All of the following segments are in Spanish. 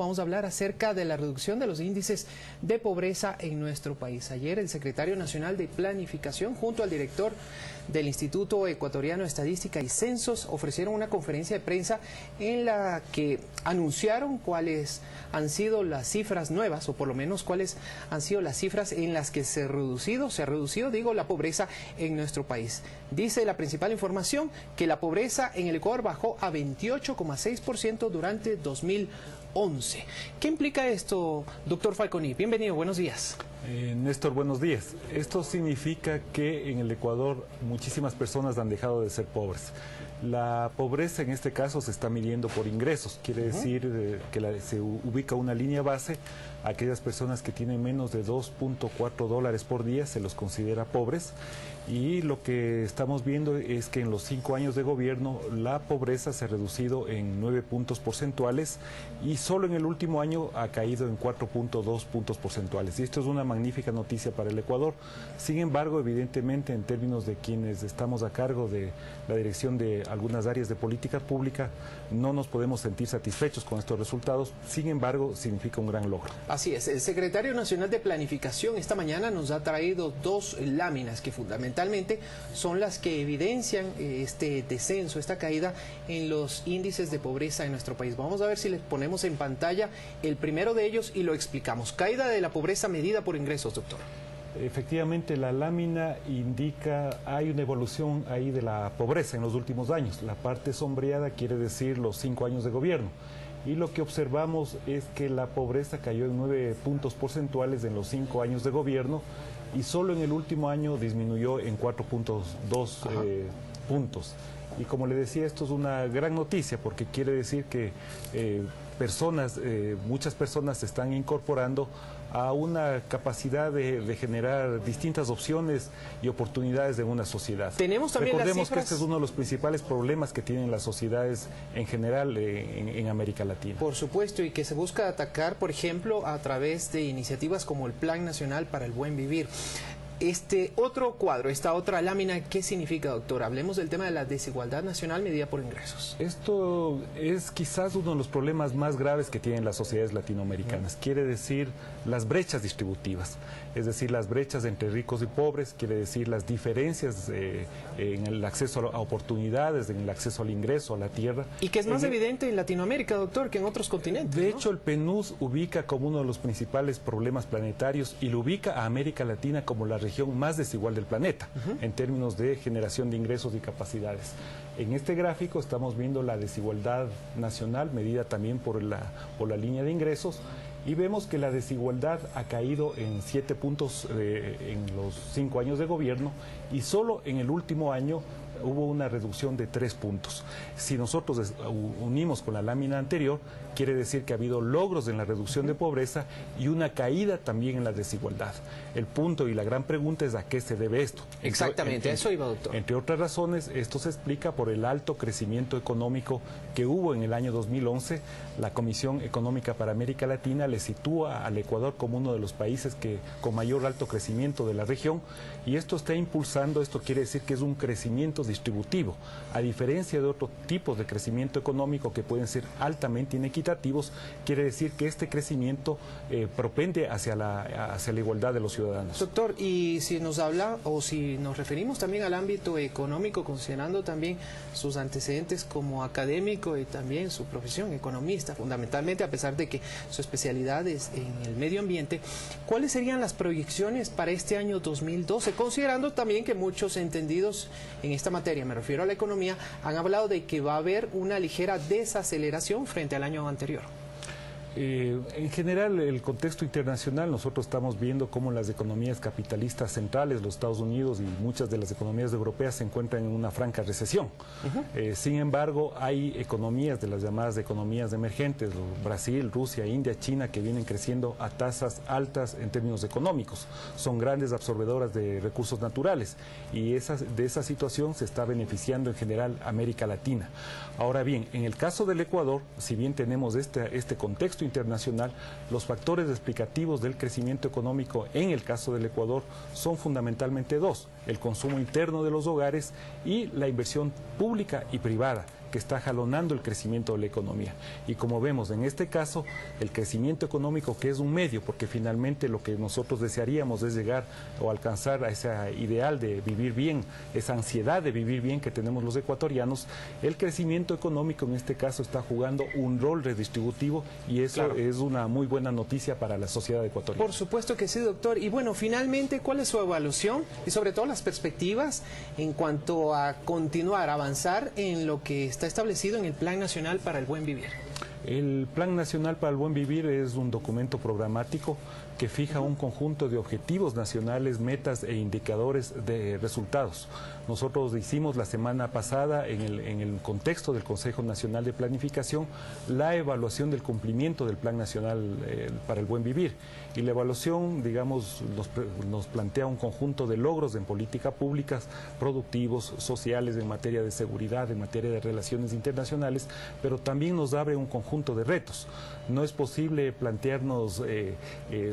Vamos a hablar acerca de la reducción de los índices de pobreza en nuestro país. Ayer el secretario nacional de Planificación junto al director del Instituto Ecuatoriano de Estadística y Censos ofrecieron una conferencia de prensa en la que anunciaron cuáles han sido las cifras nuevas, o por lo menos cuáles han sido las cifras en las que se ha reducido la pobreza en nuestro país. Dice la principal información que la pobreza en el Ecuador bajó a 28,6% durante 2011. ¿Qué implica esto, doctor Falconi? Bienvenido, buenos días. Néstor, buenos días. Esto significa que en el Ecuador muchísimas personas han dejado de ser pobres. La pobreza en este caso se está midiendo por ingresos, quiere decir que se ubica una línea base. Aquellas personas que tienen menos de $2.4 por día se los considera pobres, y lo que estamos viendo es que en los 5 años de gobierno la pobreza se ha reducido en 9 puntos porcentuales y solo en el último año ha caído en 4.2 puntos porcentuales. Y esto es una magnífica noticia para el Ecuador. Sin embargo, evidentemente, en términos de quienes estamos a cargo de la dirección de algunas áreas de política pública, no nos podemos sentir satisfechos con estos resultados. Sin embargo, significa un gran logro. Así es, el secretario nacional de Planificación esta mañana nos ha traído 2 láminas que fundamentalmente son las que evidencian este descenso, esta caída en los índices de pobreza en nuestro país. Vamos a ver si les ponemos en pantalla el primero de ellos y lo explicamos. Caída de la pobreza medida por ingresos, doctor. Efectivamente, la lámina indica, hay una evolución ahí de la pobreza en los últimos años. La parte sombreada quiere decir los 5 años de gobierno. Y lo que observamos es que la pobreza cayó en 9 puntos porcentuales en los 5 años de gobierno, y solo en el último año disminuyó en 4.2 puntos. Y como le decía, esto es una gran noticia porque quiere decir que muchas personas se están incorporando a una capacidad de generar distintas opciones y oportunidades en una sociedad. Tenemos también Recordemos las cifras... que este es uno de los principales problemas que tienen las sociedades en general en América Latina. Por supuesto, y que se busca atacar, por ejemplo, a través de iniciativas como el Plan Nacional para el Buen Vivir. Este otro cuadro, esta otra lámina, ¿qué significa, doctor? Hablemos del tema de la desigualdad nacional medida por ingresos. Esto es quizás uno de los problemas más graves que tienen las sociedades latinoamericanas. Quiere decir las brechas distributivas, es decir, las brechas entre ricos y pobres, quiere decir las diferencias en el acceso a oportunidades, en el acceso al ingreso, a la tierra. Y que es más evidente en Latinoamérica, doctor, que en otros continentes. De hecho, el PNUD ubica como uno de los principales problemas planetarios y lo ubica a América Latina como la región más desigual del planeta en términos de generación de ingresos y capacidades. En este gráfico estamos viendo la desigualdad nacional medida también por la línea de ingresos, y vemos que la desigualdad ha caído en 7 puntos en los 5 años de gobierno, y solo en el último año hubo una reducción de 3 puntos. Si nosotros unimos con la lámina anterior, quiere decir que ha habido logros en la reducción de pobreza y una caída también en la desigualdad. El punto y la gran pregunta es a qué se debe esto. Exactamente, eso iba, doctor. Entre otras razones, esto se explica por el alto crecimiento económico que hubo en el año 2011. La Comisión Económica para América Latina le sitúa al Ecuador como uno de los países con mayor alto crecimiento de la región, y esto está impulsando, esto quiere decir que es un crecimiento distributivo, a diferencia de otros tipos de crecimiento económico que pueden ser altamente inequitativos. Quiere decir que este crecimiento propende hacia la igualdad de los ciudadanos. Doctor, y si nos habla o si nos referimos también al ámbito económico, considerando también sus antecedentes como académico y también su profesión, economista, fundamentalmente, a pesar de que su especialidad es en el medio ambiente, ¿cuáles serían las proyecciones para este año 2012? Considerando también que muchos entendidos en esta materia, me refiero a la economía, han hablado de que va a haber una ligera desaceleración frente al año anterior. En general, el contexto internacional, nosotros estamos viendo cómo las economías capitalistas centrales, los Estados Unidos y muchas de las economías europeas se encuentran en una franca recesión. Sin embargo, hay economías de las llamadas economías emergentes, Brasil, Rusia, India, China, que vienen creciendo a tasas altas en términos económicos. Son grandes absorbedoras de recursos naturales, y de esa situación se está beneficiando en general América Latina. Ahora bien, en el caso del Ecuador, si bien tenemos este contexto internacional, los factores explicativos del crecimiento económico en el caso del Ecuador son fundamentalmente 2: el consumo interno de los hogares y la inversión pública y privada, que está jalonando el crecimiento de la economía. Y como vemos en este caso, el crecimiento económico, que es un medio, porque finalmente lo que nosotros desearíamos es llegar o alcanzar a ese ideal de vivir bien, esa ansiedad de vivir bien que tenemos los ecuatorianos, el crecimiento económico en este caso está jugando un rol redistributivo y eso claro, es una muy buena noticia para la sociedad ecuatoriana. Por supuesto que sí, doctor. Y bueno, finalmente, ¿cuál es su evaluación y sobre todo las perspectivas en cuanto a continuar, avanzar en lo que está establecido en el Plan Nacional para el Buen Vivir? El Plan Nacional para el Buen Vivir es un documento programático que fija un conjunto de objetivos nacionales, metas e indicadores de resultados. Nosotros hicimos la semana pasada, en el contexto del Consejo Nacional de Planificación, la evaluación del cumplimiento del Plan Nacional para el Buen Vivir. Y la evaluación, digamos, nos plantea un conjunto de logros en políticas públicas, productivos, sociales, en materia de seguridad, en materia de relaciones internacionales, pero también nos abre un conjunto de retos. No es posible plantearnos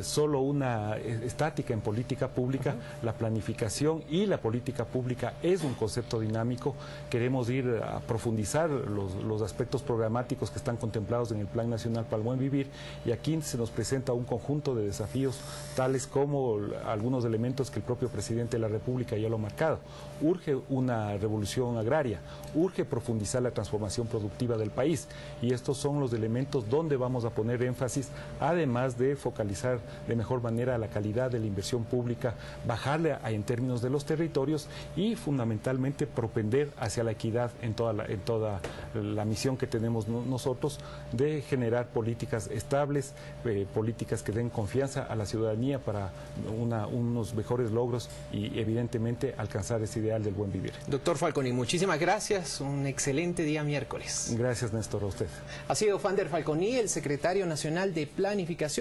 solo una estática en política pública. La planificación y la política pública es un concepto dinámico. Queremos ir a profundizar los aspectos programáticos que están contemplados en el Plan Nacional para el Buen Vivir, y aquí se nos presenta un conjunto de desafíos tales como algunos elementos que el propio presidente de la República ya lo ha marcado. Urge una revolución agraria, urge profundizar la transformación productiva del país, y estos son los elementos donde vamos a poner énfasis, además de focalizar de mejor manera la calidad de la inversión pública, bajarle en términos de los territorios y fundamentalmente propender hacia la equidad en toda la misión que tenemos nosotros de generar políticas estables, políticas que den confianza a la ciudadanía para unos mejores logros y evidentemente alcanzar ese ideal del buen vivir. Doctor Falconi, muchísimas gracias, un excelente día miércoles. Gracias, Néstor, a usted. Ha sido Fander Falconi, el secretario nacional de Planificación.